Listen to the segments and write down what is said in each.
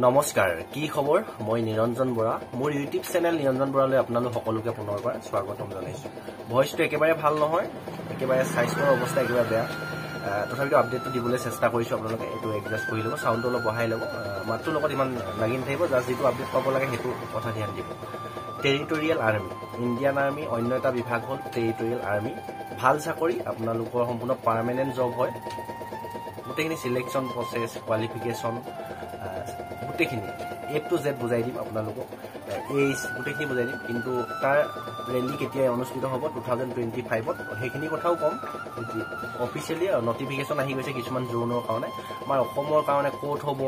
নমস্কাৰ কি খবৰ মই নিৰঞ্জন বৰা মোৰ ইউটিউব চেনেল নিৰঞ্জন বৰালৈ আপোনালোক সকলোকে পুনৰবাৰ স্বাগতম জনাইছো ভয়েসটো একেবাৰে ভাল নহয় একেবাৰে স্বাস্থ্যৰ অৱস্থা একেবাৰে বেয়া তথাপিও আপডেটটো দিবলৈ চেষ্টা কৰিছো আপোনালোকে এটো এডজাস্ট কৰি ল'ব সাউন্ডটো অলপ বঢ়াই ল'ব মাতটো লগত ইমান লাগি নাথাকিব জাস্ট যেটো আপডেট পাব লাগে হেতু কথা ধ্যান দিব টেৰিটৰিয়েল আৰ্মি ইণ্ডিয়ান আৰ্মি অন্য এটা বিভাগ হ'ল টেৰিটৰিয়েল আৰ্মি ভাল চাকৰি আপোনালোকৰ সম্পূৰ্ণ পাৰ্মানেন্ট জব হয় গোটেইখিনি সিলেকশন প্ৰসেস কোৱালিফিকেশন গোটেইখিনি A to Z বুজাই দিম আপোনালোকক এইজ গোটেইখিনি বুজাই দিম কিন্তু তাৰ ৰেলি কেতিয়া অনুষ্ঠিত হ'ব 2025 ত হেখিনি কথাও কম অফিচিয়ালি নটিফিকেশন আহি গৈছে কিছুমান জোনৰ কাৰণে আমাৰ অসমৰ কাৰণে কোড হ'ব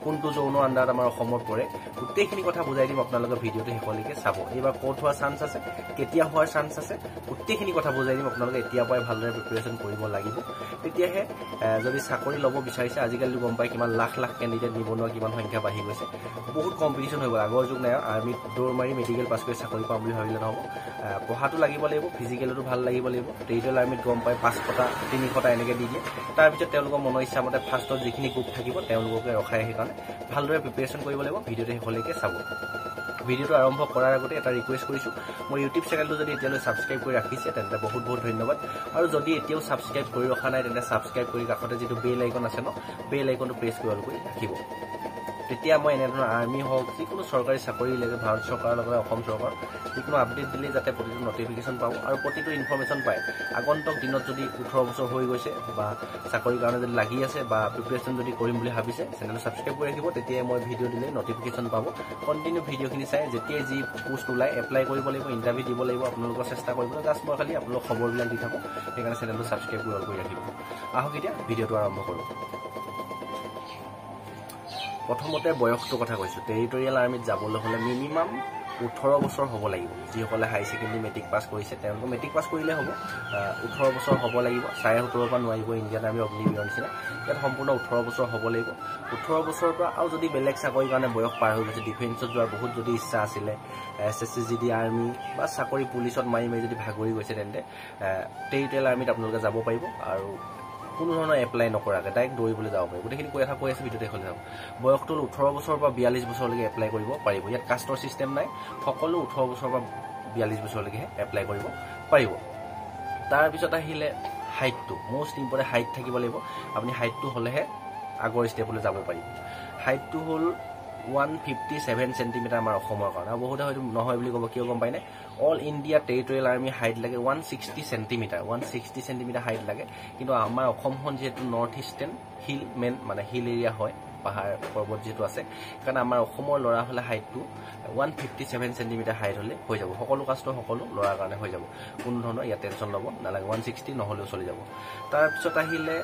কোনটো জোনৰ আন্ডাৰত আমাৰ অসমৰ পৰে গোটেইখিনি কথা বুজাই দিম আপোনালোকৰ ভিডিঅটো হেকলৈকে চাব এবাৰ কোড হোৱাৰ চান্স আছে কেতিয়া হোৱাৰ চান্স আছে গোটেইখিনি কথা বুজাই দিম আপোনালোকে এতিয়া পৰাই ভালদৰে প্ৰিপাৰেচন কৰিব লাগিব তেতিয়াহে যদি চাকৰি ল'ব বিচাৰিছে আজিকালি গম পাই কিমান লাখ লাখ ক্যান্ডিডেট নিবনুৱা কিমান সংখ্যা বাঢ়ি গৈছে বহুত কম্পিটিশন হৈ গ'ল আগৰ যুগ নাই আৰ্মিত দৌৰ মাৰি মেডিকেল পাছ কৰি চাকৰি পাম বুলি ভাবিলে নহ'ব পঢ়াটো লাগিব লাগিব ফিজিকেলটো ভাল লাগিব লাগিব টেৰিটৰিয়েল আৰ্মিত গম পাই 500টা 300টা এনেকৈ দি দিয়ে তাৰ পিছত তেওঁলোকৰ মনৰ ইচ্ছা মতে ফাৰ্ষ্টত যিখিনি গ্ৰুপ থাকিব তেওঁলোককে ৰখাই আহি কাৰণে ভালদৰে প্ৰিপাৰেচন কৰিব লাগিব ভিডিঅ'টো হেকলৈকে চাব ভিডিঅ'টো আৰম্ভ কৰাৰ আগতে এটা ৰিকুৱেষ্ট কৰিছো মোৰ ইউটিউব চেনেলটো যদি এতিয়ালৈ সাবস্ক্ৰাইব কৰি ৰাখিছে তেন্তে বহুত বহুত ধন্যবাদ আৰু যদি এতিয়াও সাবস্ক্ৰাইব কৰি ৰখা নাই তেন্তে সাবস্ক্ৰাইব কৰি কাষতে যেটো বেল আইকন আছে ন বেল আইকনটো প্ৰেছ কৰি ৰাখিব তেতিয়া মই এনেধৰণৰ আৰ্মি হওক যিকোনো চৰকাৰী চাকৰি লাগে ভাৰত চৰকাৰৰ লগত অসম চৰকাৰ যিকোনো আপডেট দিলে যাতে প্ৰতিটো নটিফিকেশন পাও আৰু প্ৰতিটো ইনফৰমেশন পায় আগন্তুক দিনত যদি 18 বছৰ হৈ গৈছে বা চাকৰিৰ কাৰণে যদি লাগি আছে বা প্ৰিপাৰেচন যদি কৰিম বুলি ভাবিছে চেনেলটো সাবস্ক্ৰাইব কৰি ৰাখিব তেতিয়া মই ভিডিঅ' দিলে নটিফিকেশন পাব কন্টিনিউ ভিডিঅ'খিনি চাই যেতিয়া যি পোষ্ট ওলাই এপ্লাই কৰিব লাগিব ইন্টাৰভিউ দিব লাগিব আপোনালোকৰ চেষ্টা কৰিব জাস্ট মই খালি আপোনালোক খবৰবিলাক দি থাকো সেইকাৰণে চেনেলটো সাবস্ক্ৰাইব কৰি ৰাখিব আহক এতিয়া ভিডিঅ'টো আৰম্ভ কৰো প্ৰথমতে বয়সটো কথা কৈছো টেৰিটৰিয়েল আৰ্মিত যাবলৈ হলে মিনিমাম 18 বছৰ হ'ব লাগিব যিসকলে হাই সেকেন্ডাৰী মেট্ৰিক পাছ কৰিছে তেওঁলোকে মেট্ৰিক পাছ কৰিলে হ'ব 18 বছৰ হ'ব লাগিব 17.5 পৰা নোৱাৰিব ইণ্ডিয়ান আৰ্মি অগ্নিবীৰৰ নিচিনা ইয়াত সম্পূৰ্ণ 18 বছৰ হ'ব লাগিব 18 বছৰৰ পৰা আৰু যদি বেলেগ চাকৰিৰ কাৰণে বয়স পাৰ হৈ গৈছে ডিফেন্সত যোৱাৰ বহুত যদি ইচ্ছা আছিলে SSCGD আৰ্মি বা চাকৰি পুলিচত মাৰি যদি ভাগৰি গৈছে তেন্তে টেৰিটৰিয়েল আৰ্মিত আপোনালোকে যাব পাৰিব আৰু কোনো ধৰণৰ এপ্লাই নকৰাকে ডাইৰেক্ট দৌৰিবলৈ যাব পাৰিব গোটেইখিনি কথা কৈ আছে ভিডিঅ'তে দেখুৱাই যাম বয়সটো 18 বছৰৰ পৰা 42 বছৰলৈকে এপ্লাই কৰিব পাৰিব ইয়াত কাষ্টৰ সিস্টেম নাই সকলো 18 বছৰৰ পৰা 42 বছৰলৈকে এপ্লাই কৰিব পাৰিব তাৰ পিছত আহিলে হাইটটো মোস্ট ইম্পৰ্টেন্ট হাইট থাকিব লাগিব আপুনি হাইটটো হলেহে আগৰ ষ্টেপলৈ যাব পাৰিব হাইটটো হল 157 সেন্টিমিটাৰ আমাৰ অসমৰ কাৰণে আৰু বহুতে হয়তো নহয় বুলি ক'ব কিয় গম পাইনে all India territorial army height লাগে 160 সেন্টিমিটাৰ 160 সেন্টিমিটাৰ হাইট লাগে কিন্তু আমাৰ অসমখন যেহেতু নৰ্থ ইষ্টাৰ্ণ হিল মেন মানে হিল এৰিয়া হয় পাহাৰ পৰ্বত যেটো আছে কাৰণ আমাৰ অসমৰ লৰা হলে হাইটটো 157 সেন্টিমিটাৰ হাইট হলে হৈ যাব সকলো কাষ্টৰ সকলো লৰাৰ কাৰণে হৈ যাব কোনো ধৰণৰ ইয়া টেনচন ল'ব নালাগে 160 নহলেও চলি যাব তাৰ পিছত আহিলে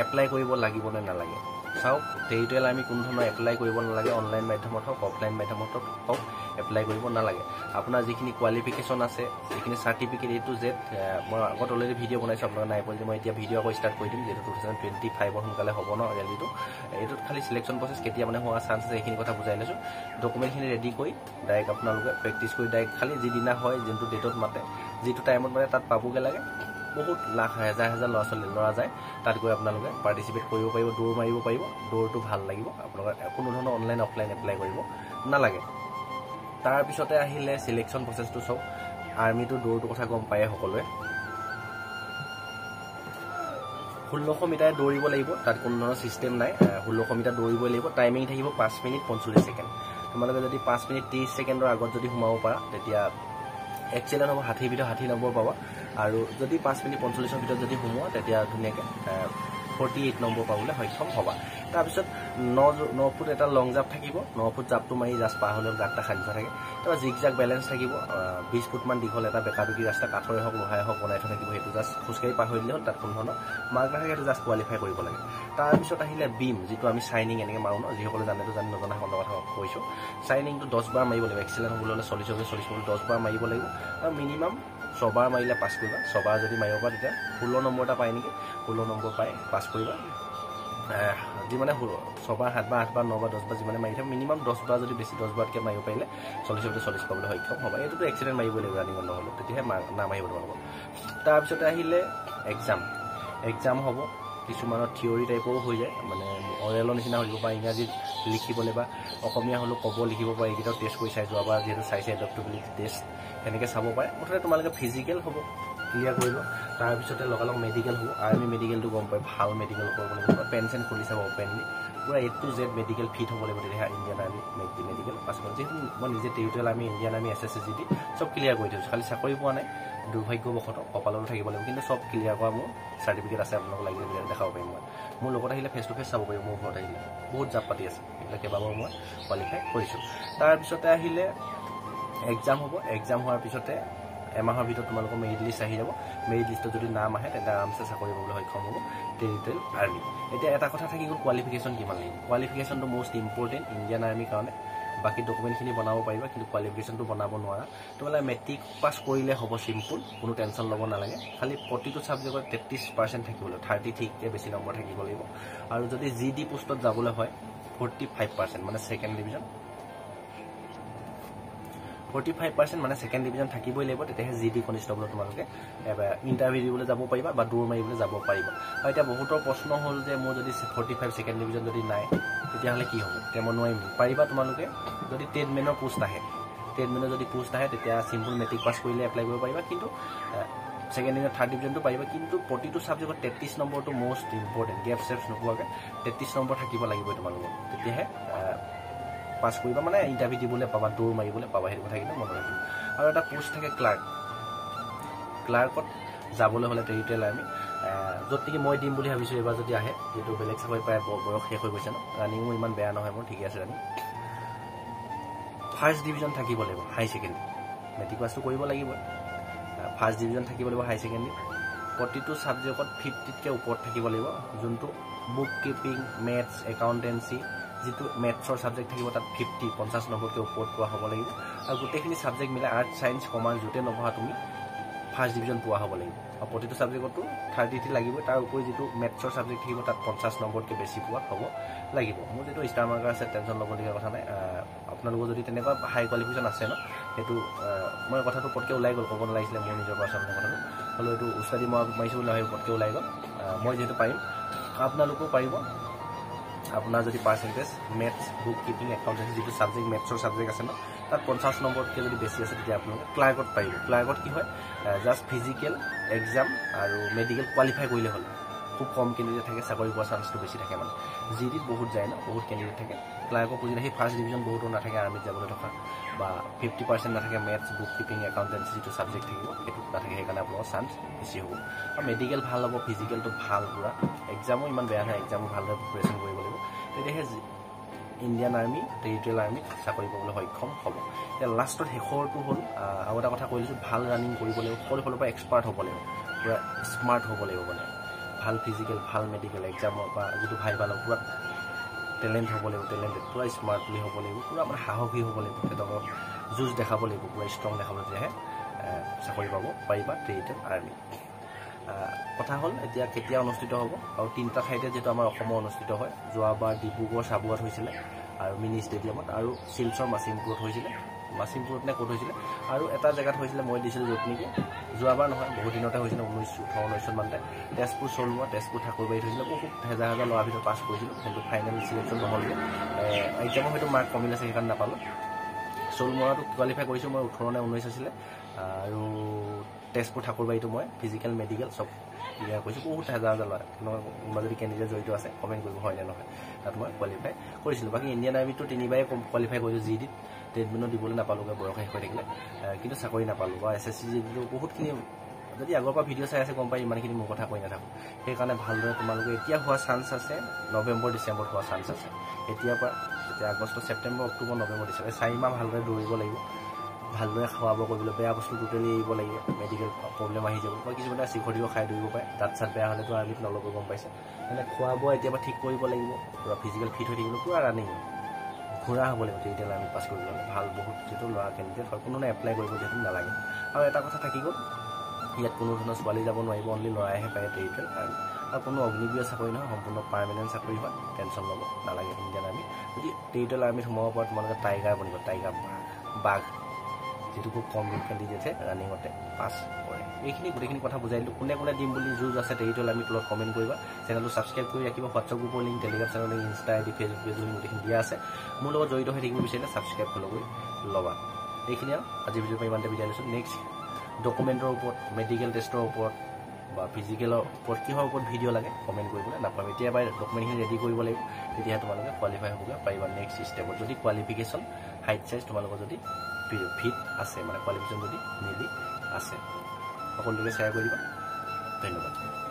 এপ্লাই কৰিব লাগিব নে নালাগে চাওক টেৰিটৰিয়েল আৰ্মি কোনো ধৰণৰ এপ্লাই কৰিব নালাগে অনলাইন মাধ্যমত হওক অফলাইন মাধ্যমত হওক এপ্লাই কৰিব নালাগে আপোনাৰ যিখিনি কোৱালিফিকেশন আছে যিখিনি সাৰ্টিফিকেট A to Z মই আগত অলৰেডি ভিডিঅ' বনাইছো আপোনালোকে নাই পঢ়িলে মই এতিয়া ভিডিঅ' আকৌ ষ্টাৰ্ট কৰি দিম যেটো 2025 ৰ সোনকালে হ'ব ন ৰেলিটো এইটোত খালি সিলেকশন প্ৰসেস কেতিয়া মানে হোৱা চান্স আছে এইখিনি কথা বুজাই লৈছো ডকুমেন্টখিনি ৰেডি কৰি ডাইৰেক্ট আপোনালোকে প্ৰেক্টিছ কৰি ডাইৰেক্ট খালি যিদিনা হয় যোনটো ডেটত মাতে যিটো টাইমত মানে তাত পাবগে লাগে বহুত লাখ হাজাৰ হাজাৰ ল'ৰা যায় তাত গৈ আপোনালোকে পাৰ্টিসিপেট কৰিব পাৰিব দৌৰ মাৰিব পাৰিব দৌৰটো ভাল লাগিব আপোনালোকৰ কোনো ধৰণৰ অনলাইন অফলাইন এপ্লাই কৰিব নালাগে তাৰ পিছতে আহিলে সিলেকশন প্ৰসেসটো সব আৰ্মিটো দৌৰটো কথা গম পায় সকলোৱে 1600 মিটাৰ দৌৰিব লাগিব তাত কোনো ধৰণৰ সিস্টেম নাই 1600 মিটাৰ দৌৰিব লাগিব টাইমিং থাকিব 5 মিনিট 45 সেকেন্ড তোমালোকে যদি 5 মিনিট 30 সেকেন্ডৰ আগত যদি সোমাব পাৰা তেতিয়া এক্সেলেন্ট হ'ব 60 ভিতৰত 60 নম্বৰ পাবা আৰু যদি 5 মিনিট 45 ভিতৰত যদি সোমোৱা তেতিয়া ধুনীয়াকৈ 48 নম্বৰ পাবলৈ সক্ষম হ'বা তাৰ পিছত 9 ফুট এটা লং জাম্প থাকিব 9 ফুট জাম্পটো মাৰি জাস্ট পাৰ হ'লে গাঁতটা খালি থাকে তাৰ জিগজাগ বেলেন্স থাকিব 20 ফুট মান দীঘল এটা বেকাদুকি ৰাস্তা কাঠৰে হওক লোহাৰে হওক বনাই থোৱা থাকিব সেইটো জাস্ট খুচকাৰি পাৰ হৈ দিলে হ'ল তাত কোনো ধৰণৰ মাৰ্ক নাথাকে সেইটো জাস্ট কোৱালিফাই কৰিব লাগে তাৰ পিছত আহিলে বিম যিটো আমি শাইনিং এনেকৈ মাৰো ন যিসকলে জানেতো জানি নজনা সকলৰ কথা কৈছো শাইনিংটো 10 বাৰ মাৰিব লাগিব এক্সেলেন্ট হ'বলৈ হলে 40 10 বাৰ মাৰিব লাগিব আৰু মিনিমাম 6 বাৰ মাৰিলে পাছ কৰিবা 6 বাৰ যদি মাৰিব পাৰা তেতিয়া 16 নম্বৰ এটা পায় নেকি 16 নম্বৰ পাই পাছ কৰিবা যি মানে 6 বাৰ 7 বাৰ 8 বাৰ 9 বাৰ 10 বাৰ যিমানে মাৰি থাকে মিনিমাম 10 বাৰ যদি বেছি 10 বাৰতকৈ মাৰিব পাৰিলে 40 পাবলৈ সক্ষম হ'ব এইটোতো এক্সিডেণ্ট মাৰিব লাগিব ৰানিং নহ'লে তেতিয়াহে নাম আহিব তোমালোকৰ তাৰ পিছতে আহিলে এক্সাম হ'ব কিছুমানৰ থিয়ৰী টাইপৰো হৈ যায় মানে অৰেলৰ নিচিনা হৈ যাব বা ইংৰাজীত লিখিবলৈ বা অসমীয়া হ'লেও ক'ব লিখিব পাৰে এইকেইটাও টেষ্ট কৰি চাই যোৱাবাৰ যিহেতু চাইছে এডাপ্টেবিলিটি টেষ্ট সেনেকৈ চাব পাৰে মুঠতে তোমালোকে ফিজিকেল হ'ব ক্লিয়াৰ কৰিব তাৰপিছতে লগালগ মেডিকেল হ'ব আৰ্মি মেডিকেলটো গম পায় ভাল মেডিকেল কৰিব লাগিব পেন চেন খুলি চাব অপেনলি পুৰা A to Z medical fit হ'ব লাগিব তেতিয়াহে ইণ্ডিয়ান আৰ্মি মেডিকেল পাছ কৰিব যিহেতু মই নিজে territorial army Indian army SSCGD চব ক্লিয়াৰ কৰি থৈছোঁ খালি চাকৰি পোৱা নাই দুৰ্ভাগ্যবশতঃ কপালতো থাকিব লাগিব কিন্তু চব ক্লিয়াৰ কৰা মোৰ চাৰ্টিফিকেট আছে আপোনালোকক লাগিলে দেখাব পাৰিম মই মোৰ লগত আহিলে ফেচ টু ফেচ চাব পাৰিব মোৰ ঘৰত আহিলে বহুত জাপ পাতি আছে এইবিলাক কেইবাবাৰো মই কোৱালিফাই কৰিছোঁ তাৰপিছতে আহিলে এক্সাম হ'ব এক্সাম হোৱাৰ পিছতে এমাহৰ ভিতৰত তোমালোকৰ মেৰিট লিষ্ট আহি যাব মেৰিট লিষ্টত যদি নাম আহে তেন্তে আৰামছে চাকৰি পাবলৈ সক্ষম হ'ব টেৰিটৰিয়েল আৰ্মি এতিয়া এটা কথা থাকি গ'ল কোৱালিফিকেশ্যন কিমান লাগিব কোৱালিফিকেশ্যনটো মষ্ট ইম্পৰ্টেণ্ট ইণ্ডিয়ান আৰ্মিৰ কাৰণে বাকী ডকুমেণ্টখিনি বনাব পাৰিবা কিন্তু কোৱালিফিকেশ্যনটো বনাব নোৱাৰা তোমালোকে মেট্ৰিক পাছ কৰিলে হ'ব চিম্পুল কোনো টেনশ্যন ল'ব নালাগে খালি প্ৰতিটো ছাবজেক্টত 33% থাকিব লাগিব 33কে বেছি নম্বৰ থাকিব লাগিব আৰু যদি GD পোষ্টত যাবলৈ হয় 45% মানে ছেকেণ্ড ডিভিজন 45% মানে ছেকেণ্ড ডিভিজন থাকিবই লাগিব তেতিয়াহে GD কনষ্টেবল তোমালোকে ইণ্টাৰভিউ দিবলৈ যাব পাৰিবা বা দৌৰ মাৰিবলৈ যাব পাৰিবা আৰু এতিয়া বহুতৰ প্ৰশ্ন হ'ল যে মোৰ যদি 45 ছেকেণ্ড ডিভিজন যদি নাই তেতিয়াহ'লে কি হ'ব তেতিয়া মই নোৱাৰিম পাৰিবা তোমালোকে যদি ট্ৰেডমেনৰ পোষ্ট আহে ট্ৰেডমেনৰ যদি পোষ্ট আহে তেতিয়া চিম্পুল মেট্ৰিক পাছ কৰিলে এপ্লাই কৰিব পাৰিবা কিন্তু ছেকেণ্ড ডিভিজন থাৰ্ড ডিভিজনটো পাৰিবা কিন্তু প্ৰতিটো ছাবজেক্টত 33 নম্বৰটো মষ্ট ইম্পৰ্টেণ্ট গেপ চেপছ নোপোৱাকৈ 33 নম্বৰ থাকিব লাগিব তোমালোকৰ তেতিয়াহে পাছ কৰিবা মানে ইণ্টাৰভিউ দিবলৈ পাবা দৌৰ মাৰিবলৈ পাবা সেইটো কথা কিন্তু মনত ৰাখিবা আৰু এটা পোষ্ট থাকে ক্লাৰ্কত যাবলৈ হ'লে টেৰিটৰিয়েল আৰ্মি য'ত নেকি মই দিম বুলি ভাবিছোঁ এইবাৰ যদি আহে যিহেতু বেলেগ চাকৰি প্ৰায় বয়স শেষ হৈ গৈছে ন ৰানিঙো ইমান বেয়া নহয় মোৰ ঠিকে আছে ৰানিং ফাৰ্ষ্ট ডিভিজন থাকিব লাগিব হাই ছেকেণ্ডেৰী মেট্ৰিক পাছটো কৰিব লাগিব ফাৰ্ষ্ট ডিভিজন থাকিব লাগিব হাই ছেকেণ্ডেৰী প্ৰতিটো ছাবজেক্টত 50তকৈ ওপৰত থাকিব লাগিব যোনটো বুক কিপিং মেথছ একাউণ্টেঞ্চি যিটো মেথছৰ ছাবজেক্ট থাকিব তাত 50 নম্বৰতকৈ ওপৰত পোৱা হ'ব লাগিব আৰু গোটেইখিনি ছাবজেক্ট মিলাই আৰ্টছ ছায়েন্স কমাৰ্চ য'তে নপঢ়া তুমি ফাৰ্ষ্ট ডিভিজন পোৱা হ'ব লাগিব আৰু প্ৰতিটো ছাবজেক্টতো 33 লাগিব তাৰ উপৰি যিটো মেথছৰ ছাবজেক্ট থাকিব তাত 50 নম্বৰতকৈ বেছি পোৱা হ'ব লাগিব মোৰ যিটো ষ্টাৰ মাৰ্কাৰ আছে টেনশ্যন ল'বলগীয়া কথা নাই আপোনালোকৰ যদি তেনেকুৱা হাই কোৱালিফিকেশ্যন আছে ন সেইটো মই কথাটো পটকৈ ওলাই গ'ল ক'ব নালাগিছিলে মোৰ নিজৰ পাৰ্চনেল কথাটো হ'লেও এইটো উস্তাদি মই মাৰিছোঁ বুলি ভাবি পটকৈ ওলাই গ'ল মই যিহেতু পাৰিম আপোনালোকেও পাৰিব আপোনাৰ যদি percentage maths book keeping accountancy যিটো ছাবজেক্ট মেথছৰ ছাবজেক্ট আছে ন তাত 50 নম্বৰতকৈ যদি বেছি আছে তেতিয়া আপোনালোকে ক্লাৰ্কত পাৰিব ক্লাৰ্কত কি হয় জাষ্ট ফিজিকেল এক্সাম আৰু মেডিকেল কোৱালিফাই কৰিলে হ'ল খুব কম কেণ্ডিডেট থাকে চাকৰি পোৱাৰ চান্সটো বেছি থাকে মানে GDত বহুত যায় ন বহুত কেণ্ডিডেট থাকে ক্লাৰ্কৰ পুজিলে সেই ফাৰ্ষ্ট ডিভিজন বহুতো নাথাকে আৰ্মিত যাবলৈ থকা বা 50% নাথাকে মেথছ বুক কিপিং একাউণ্টেঞ্চি যিটো ছাবজেক্ট থাকিব সেইটো নাথাকে সেইকাৰণে আপোনালোকৰ চান্স বেছি হ'ব আৰু মেডিকেল ভাল হ'ব ফিজিকেলটো ভাল পূৰা এক্সামো ইমান বেয়া নহয় এক্সামো ভালদৰে প্ৰিপেৰেশ্যন কৰিব লাগিব তেতিয়াহে ইণ্ডিয়ান আৰ্মি টেৰিটৰিয়েল আৰ্মিত চাকৰি পাবলৈ সক্ষম হ'ব এতিয়া লাষ্টত শেষৰটো হ'ল আৰু এটা কথা কৈ দিছোঁ ভাল ৰানিং কৰিব লাগিব সকলো ফালৰ পৰা এক্সপাৰ্ট হ'ব লাগিব পূৰা স্মাৰ্ট হ'ব লাগিব মানে ভাল ফিজিকেল ভাল মেডিকেল এক্সামৰ বা যিটো ভাইবা লওক পূৰা টেলেণ্ট হ'ব লাগিব টেলেণ্টেড পূৰা স্মাৰ্টলি হ'ব লাগিব পূৰা মানে সাহসী হ'ব লাগিব তেখেতক যুঁজ দেখাব লাগিব পূৰা ষ্ট্ৰং দেখাব তেতিয়াহে চাকৰি পাব পাৰিবা টেৰিটৰিয়েল আৰ্মি কথা হ'ল এতিয়া কেতিয়া অনুষ্ঠিত হ'ব আৰু 3টা ঠাইতে যিহেতু আমাৰ অসমৰ অনুষ্ঠিত হয় যোৱাবাৰ ডিব্ৰুগড় চাবুৱাত হৈছিলে আৰু মিনি ষ্টেডিয়ামত আৰু শিলচৰ মাচিমপুৰত হৈছিলে মাচিমপুৰত নে ক'ত হৈছিলে আৰু এটা জেগাত হৈছিলে মই দিছিলোঁ য'ত নেকি যোৱাবাৰ নহয় বহুত দিনতে হৈছিলে 19 মানতে তেজপুৰ চলোৱা তেজপুৰ ঠাকুৰবাৰীত হৈছিলে বহুত হাজাৰ ল'ৰাৰ ভিতৰত পাছ কৰিছিলোঁ কিন্তু ফাইনেল চিলেকশ্যন নহ'লগৈ এক্সামৰ হয়তো মাৰ্ক কমিলে আছে সেইকাৰণে নাপালোঁ চলমৰাটো কোৱালিফাই কৰিছোঁ মই 18 নে 19 আছিলে আৰু তেজপুৰ ঠাকুৰবাৰীটো মই ফিজিকেল মেডিকেল চব ক্লিয়াৰ কৰিছোঁ বহুত হাজাৰ ল'ৰা কোনোবা যদি কেণ্ডিডেট জড়িত আছে কমেণ্ট কৰিব হয় নে নহয় তাত মই কোৱালিফাই কৰিছিলোঁ বাকী ইণ্ডিয়ান আৰ্মিটো 3বাৰে কোৱালিফাই কৰিছোঁ GDত ট্ৰেডমেনো দিবলৈ নাপালোঁগৈ বয়স শেষ হৈ থাকিলে কিন্তু চাকৰি নাপালোঁ বা SSCGD বহুতখিনি যদি আগৰ পৰা ভিডিঅ' চাই আছে গম পাই ইমানখিনি মোৰ কথা কৈ নাথাকোঁ সেইকাৰণে ভালদৰে তোমালোকে এতিয়া হোৱা চান্স আছে নৱেম্বৰ ডিচেম্বৰত হোৱা চান্স আছে এতিয়াৰ পৰা এতিয়া আগষ্ট ছেপ্টেম্বৰ অক্টোবৰ নৱেম্বৰ ডিচেম্বৰ 4 মাহ ভালদৰে দৌৰিব লাগিব ভালদৰে খোৱা বোৱা কৰিবলৈ বেয়া বস্তু টোটেলি এৰিব লাগিব মেডিকেল প্ৰব্লেম আহি যাব বা কিছুমানে চিখৰিও খাই দৌৰিব পাৰে দাঁত চাত বেয়া হ'লেতো আৰ্মিত নল'ব গম পাইছে মানে খোৱা বোৱা এতিয়াৰ পৰা ঠিক কৰিব লাগিব পূৰা ফিজিকেল ফিট হৈ থাকিবলৈ পূৰা ৰানিং ঘূৰা হ'ব লাগিব টেৰিটৰিয়েল আৰ্মি পাছ কৰিবলৈ ভাল বহুত যিহেতু ল'ৰা কেণ্ডিডেট হয় কোনো এপ্লাই কৰিব যিহেতু নালাগে আৰু এটা কথা থাকি গ'ল ইয়াত কোনো ধৰণৰ ছোৱালী যাব নোৱাৰিব অনলি ল'ৰাইহে পায় টেৰিটৰিয়েল আৰ্মি আৰু কোনো অগ্নিবীৰ চাকৰি নহয় সম্পূৰ্ণ পাৰ্মানেণ্ট চাকৰি হয় টেনশ্যন ল'ব নালাগে ইণ্ডিয়ান আৰ্মি যদি টেৰিটৰিয়েল আৰ্মিত সোমাব পৰা তোমালোকে টাইগাৰ বনিব টাইগাৰ বাঘ যিটো খুব কম কেণ্ডিডেটে ৰানিঙতে পাছ কৰে। এইখিনি গোটেইখিনি কথা বুজাই দিলোঁ। কোনে কোনে দিম বুলি যুঁজ আছে তেৰিটোল আমি তলত কমেণ্ট কৰিবা। চেনেলটো ছাবস্ক্ৰাইব কৰি ৰাখিব। হোৱাটছআপ গ্ৰুপৰ লিংক, টেলিগ্ৰাম চেনেলৰ লিংক, ইনষ্টা আইডি, ফেচবুক পেজৰ লিংক গোটেইখিনি দিয়া আছে। মোৰ লগত জড়িত হৈ থাকিব বিচাৰিলে ছাবস্ক্ৰাইব ফ'ল' কৰি ল'বা। এইখিনি আৰু আজি ভিডিঅ'ৰ পৰা ইমানতে বিদায় লৈছোঁ। নেক্সট ডকুমেণ্টৰ ওপৰত, মেডিকেল টেষ্টৰ ওপৰত বা ফিজিকেলৰ ওপৰত কিহৰ ওপৰত ভিডিঅ' লাগে কমেণ্ট কৰিবলৈ নাপাম। এতিয়াৰপৰাই ডকুমেণ্টখিনি ৰেডি কৰিব লাগিব, তেতিয়াহে তোমালোকে কোৱালিফাই হ'বগৈ পাৰিবা নেক্সট ষ্টেপত। যদি কোৱালিফিকেশ্যন হাইট চাইজ তোমালোকৰ যদি ফিট আছে, মানে কোৱালিফিকেশ্যন যদি মিলি আছে, সকলোকে শ্বেয়াৰ কৰি দিবা। ধন্যবাদ।